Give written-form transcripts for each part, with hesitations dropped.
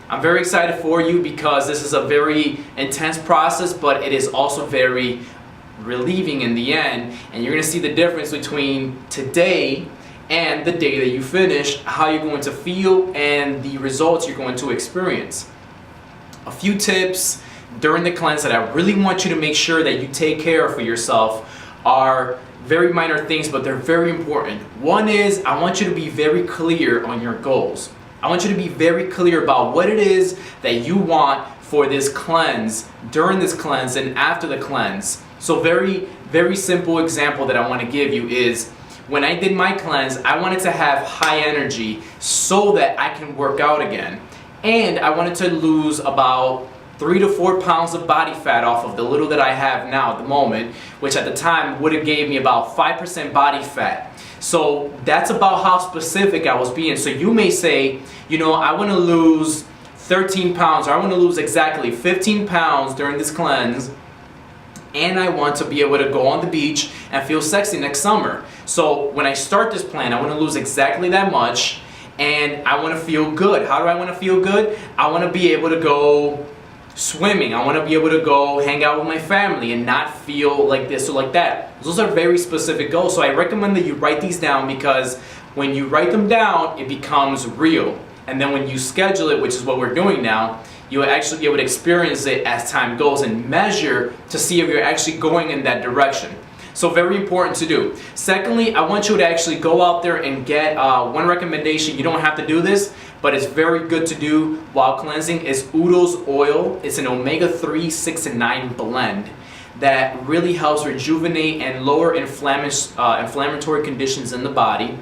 I'm very excited for you because this is a very intense process, but it is also very relieving in the end, and you're going to see the difference between today and the day that you finish, how you're going to feel and the results you're going to experience. A few tips during the cleanse that I really want you to make sure that you take care of for yourself are very minor things, but they're very important. One is, I want you to be very clear on your goals. I want you to be very clear about what it is that you want for this cleanse, during this cleanse and after the cleanse. So very simple example that I want to give you is, when I did my cleanse, I wanted to have high energy so that I can work out again. And I wanted to lose about 3 to 4 pounds of body fat off of the little that I have now at the moment, which at the time would have gave me about 5% body fat. So that's about how specific I was being. So you may say, you know, I want to lose 13 pounds, or I want to lose exactly 15 pounds during this cleanse, and I want to be able to go on the beach and feel sexy next summer. So when I start this plan, I want to lose exactly that much, and I want to feel good. How do I want to feel good? I want to be able to go swimming. I want to be able to go hang out with my family and not feel like this or like that. Those are very specific goals. So I recommend that you write these down, because when you write them down, it becomes real. And then when you schedule it, which is what we're doing now, you'll actually be able to experience it as time goes and measure to see if you're actually going in that direction. So very important to do. Secondly, I want you to actually go out there and get one recommendation. You don't have to do this, but it's very good to do while cleansing, is Udo's oil. It's an omega-3, 6, and 9 blend that really helps rejuvenate and lower inflammatory conditions in the body.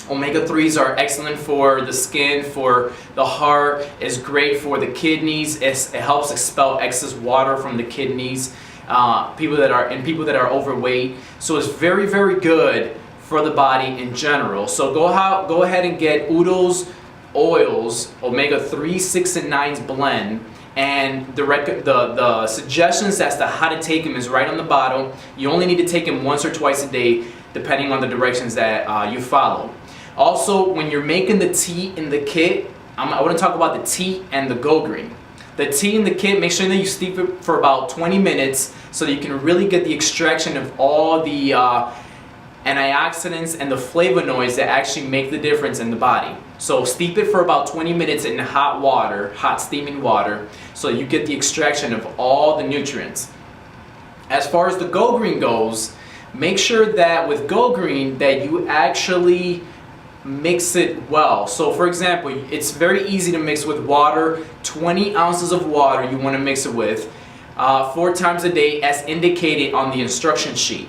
Omega-3s are excellent for the skin, for the heart, it's great for the kidneys, it helps expel excess water from the kidneys, people that are overweight. So it's very, very good for the body in general. So go ahead and get Udo's oils, omega-3, 6, and 9 blend, and the suggestions as to how to take them is right on the bottle. You only need to take them once or twice a day, depending on the directions that you follow. Also, when you're making the tea in the kit, I want to talk about the tea and the Go Green. The tea in the kit, make sure that you steep it for about 20 minutes so that you can really get the extraction of all the antioxidants and the flavonoids that actually make the difference in the body. So steep it for about 20 minutes in hot water, hot steaming water, so you get the extraction of all the nutrients. As far as the Go Green goes, make sure that with Go Green that you actually mix it well. So for example, it's very easy to mix with water. 20 ounces of water you want to mix it with 4 times a day as indicated on the instruction sheet.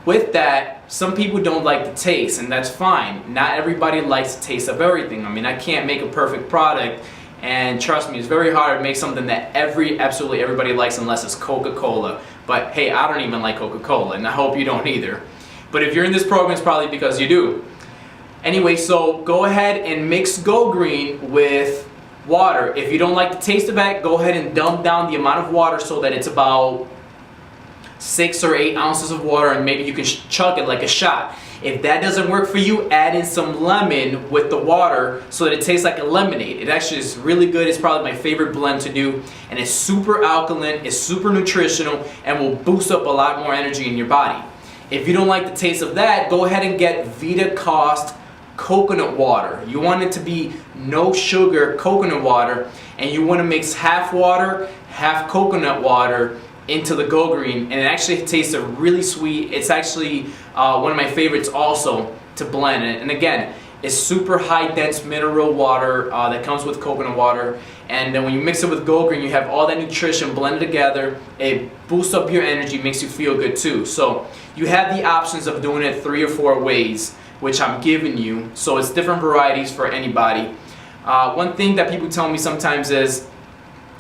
With that, some people don't like the taste, and that's fine. Not everybody likes the taste of everything. I mean, I can't make a perfect product, and trust me, it's very hard to make something that absolutely everybody likes unless it's Coca-Cola. But hey, I don't even like Coca-Cola, and I hope you don't either. But if you're in this program, it's probably because you do. Anyway, so go ahead and mix Go Green with water. If you don't like the taste of that, go ahead and dump down the amount of water so that it's about 6 or 8 ounces of water, and maybe you can chug it like a shot. If that doesn't work for you, add in some lemon with the water so that it tastes like a lemonade. It actually is really good. It's probably my favorite blend to do, and it's super alkaline, it's super nutritional, and will boost up a lot more energy in your body. If you don't like the taste of that, go ahead and get Bodetox coconut water. You want it to be no sugar coconut water, and you want to mix half water, half coconut water into the Go Green, and it actually tastes really sweet. It's actually one of my favorites also to blend it. And again, it's super high dense mineral water that comes with coconut water, and then when you mix it with Go Green, you have all that nutrition blended together. It boosts up your energy, makes you feel good too. So you have the options of doing it 3 or 4 ways, which I'm giving you. So it's different varieties for anybody. One thing that people tell me sometimes is,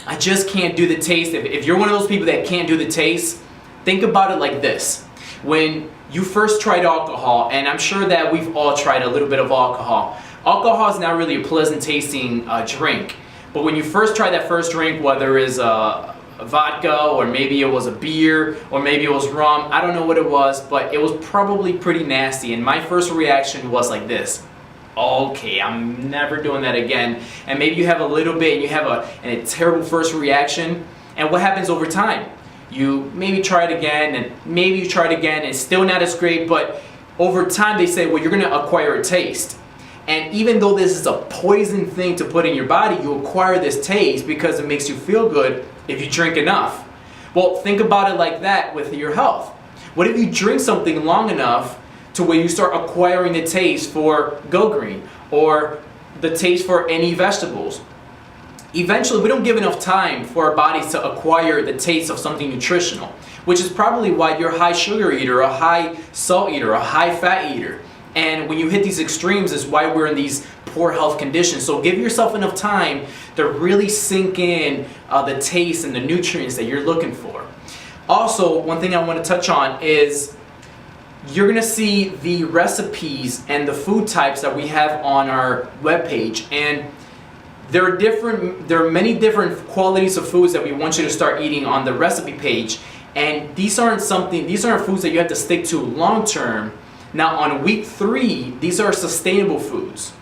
I just can't do the taste. If you're one of those people that can't do the taste, think about it like this. When you first tried alcohol, and I'm sure that we've all tried a little bit of alcohol. Alcohol is not really a pleasant tasting drink. But when you first try that first drink, whether it's a vodka, or maybe it was a beer, or maybe it was rum, I don't know what it was, but it was probably pretty nasty. And my first reaction was like this. okay, I'm never doing that again. And maybe you have a little bit and you have a terrible first reaction. And what happens over time? You maybe try it again, and maybe you try it again, and it's still not as great, but over time they say, well, you're gonna acquire a taste. And even though this is a poison thing to put in your body, you acquire this taste because it makes you feel good if you drink enough. Well, think about it like that with your health. What if you drink something long enough to where you start acquiring the taste for Go Green or the taste for any vegetables? Eventually, we don't give enough time for our bodies to acquire the taste of something nutritional, which is probably why you're a high sugar eater, a high salt eater, a high fat eater. And when you hit these extremes is why we're in these poor health conditions. So give yourself enough time to really sink in the taste and the nutrients that you're looking for. Also, one thing I want to touch on is you're going to see the recipes and the food types that we have on our webpage. And there are many different qualities of foods that we want you to start eating on the recipe page. And these aren't foods that you have to stick to long term. Now on week 3, these are sustainable foods.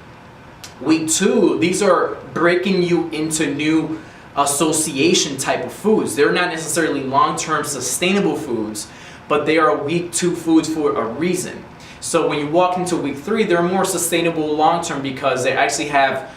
Week 2, these are breaking you into new association type of foods. They're not necessarily long-term sustainable foods, but they are week 2 foods for a reason. So when you walk into week 3, they're more sustainable long-term because they actually have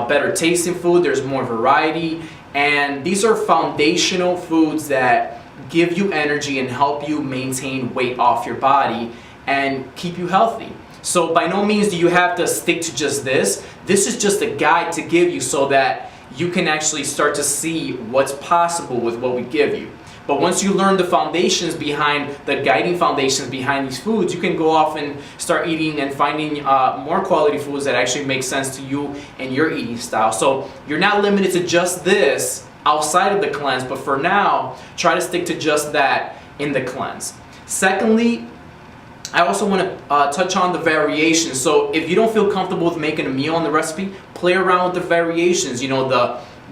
better tasting food, there's more variety, and these are foundational foods that give you energy and help you maintain weight off your body and keep you healthy. So by no means do you have to stick to just this. This is just a guide to give you so that you can actually start to see what's possible with what we give you. But once you learn the foundations behind, the guiding foundations behind these foods, you can go off and start eating and finding more quality foods that actually make sense to you and your eating style. So you're not limited to just this outside of the cleanse, but for now, try to stick to just that in the cleanse. Secondly, I also want to touch on the variations. So if you don't feel comfortable with making a meal on the recipe, play around with the variations. You know,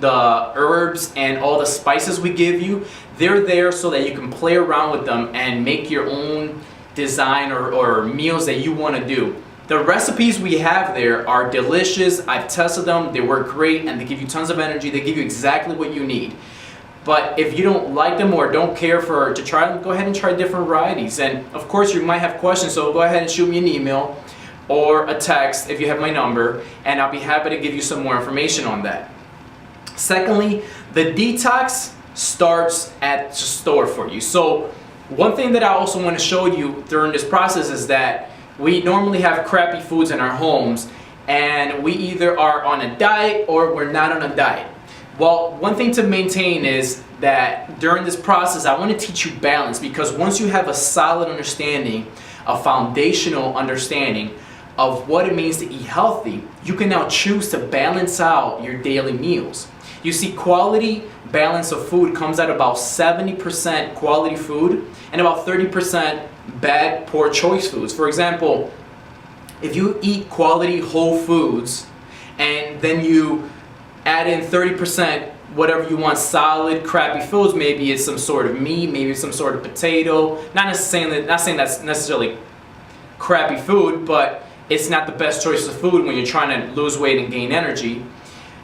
the herbs and all the spices we give you, they're there so that you can play around with them and make your own design or meals that you want to do. The recipes we have there are delicious. I've tested them, they work great, and they give you tons of energy. They give you exactly what you need. But if you don't like them or don't care to try them, go ahead and try different varieties. And of course you might have questions, so go ahead and shoot me an email or a text if you have my number, and I'll be happy to give you some more information on that. Secondly, the detox starts at the store for you. So one thing that I also want to show you during this process is that we normally have crappy foods in our homes, and we either are on a diet or we're not on a diet. Well, one thing to maintain is that during this process, I want to teach you balance, because once you have a solid understanding, a foundational understanding of what it means to eat healthy, you can now choose to balance out your daily meals. You see, quality balance of food comes at about 70% quality food and about 30% bad, poor choice foods. For example, if you eat quality whole foods and then you add in 30% whatever you want, solid, crappy foods, maybe it's some sort of meat, maybe it's some sort of potato, not saying that's necessarily crappy food, but it's not the best choice of food when you're trying to lose weight and gain energy.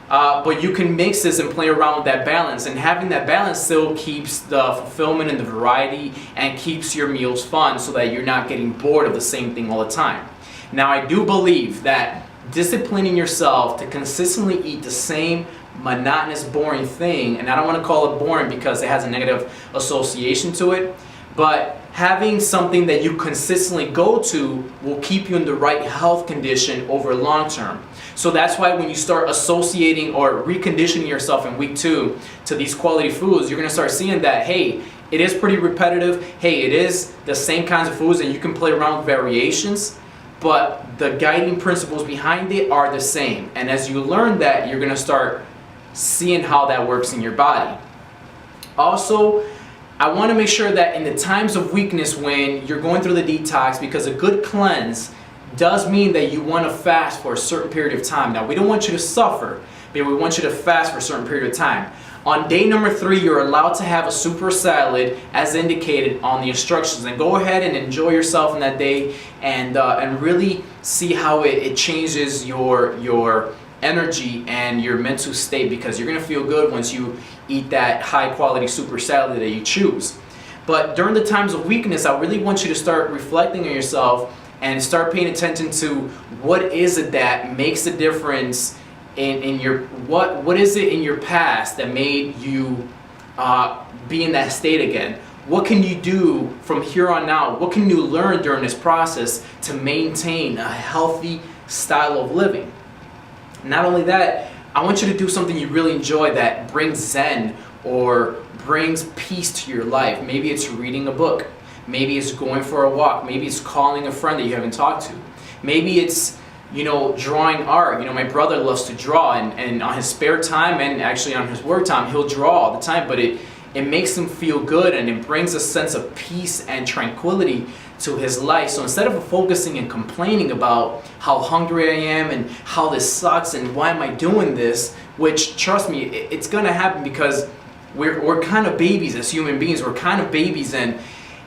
But you can mix this and play around with that balance, and having that balance still keeps the fulfillment and the variety and keeps your meals fun so that you're not getting bored of the same thing all the time. Now, I do believe that disciplining yourself to consistently eat the same monotonous, boring thing, and I don't want to call it boring because it has a negative association to it, but having something that you consistently go to will keep you in the right health condition over long term. So that's why when you start associating or reconditioning yourself in week 2 to these quality foods, you're going to start seeing that, hey, it is pretty repetitive, hey, it is the same kinds of foods, and you can play around with variations, but the guiding principles behind it are the same. And as you learn that, you're going to start seeing how that works in your body. Also, I want to make sure that in the times of weakness when you're going through the detox, because a good cleanse does mean that you want to fast for a certain period of time. Now, we don't want you to suffer, but we want you to fast for a certain period of time. On day number 3, you're allowed to have a super salad as indicated on the instructions, and go ahead and enjoy yourself in that day, and really see how it changes your energy and your mental state, because you're going to feel good once you eat that high quality super salad that you choose. But during the times of weakness, I really want you to start reflecting on yourself and start paying attention to what is it that makes a difference in your, what is it in your past that made you be in that state again? What can you do from here on out? What can you learn during this process to maintain a healthy style of living? Not only that, I want you to do something you really enjoy that brings zen or brings peace to your life. Maybe it's reading a book. Maybe it's going for a walk. Maybe it's calling a friend that you haven't talked to. Maybe it's, drawing art. My brother loves to draw, and on his spare time and actually on his work time, he'll draw all the time, but it makes him feel good, and it brings a sense of peace and tranquility to his life. So instead of focusing and complaining about how hungry I am and how this sucks and why am I doing this, which, trust me, it's gonna happen, because we're kind of babies as human beings. We're kind of babies, and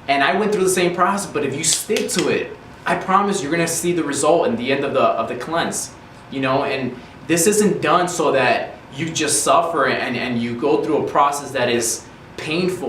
I went through the same process, but if you stick to it, I promise you're gonna see the result in the end of the cleanse. And this isn't done so that you just suffer and you go through a process that is painful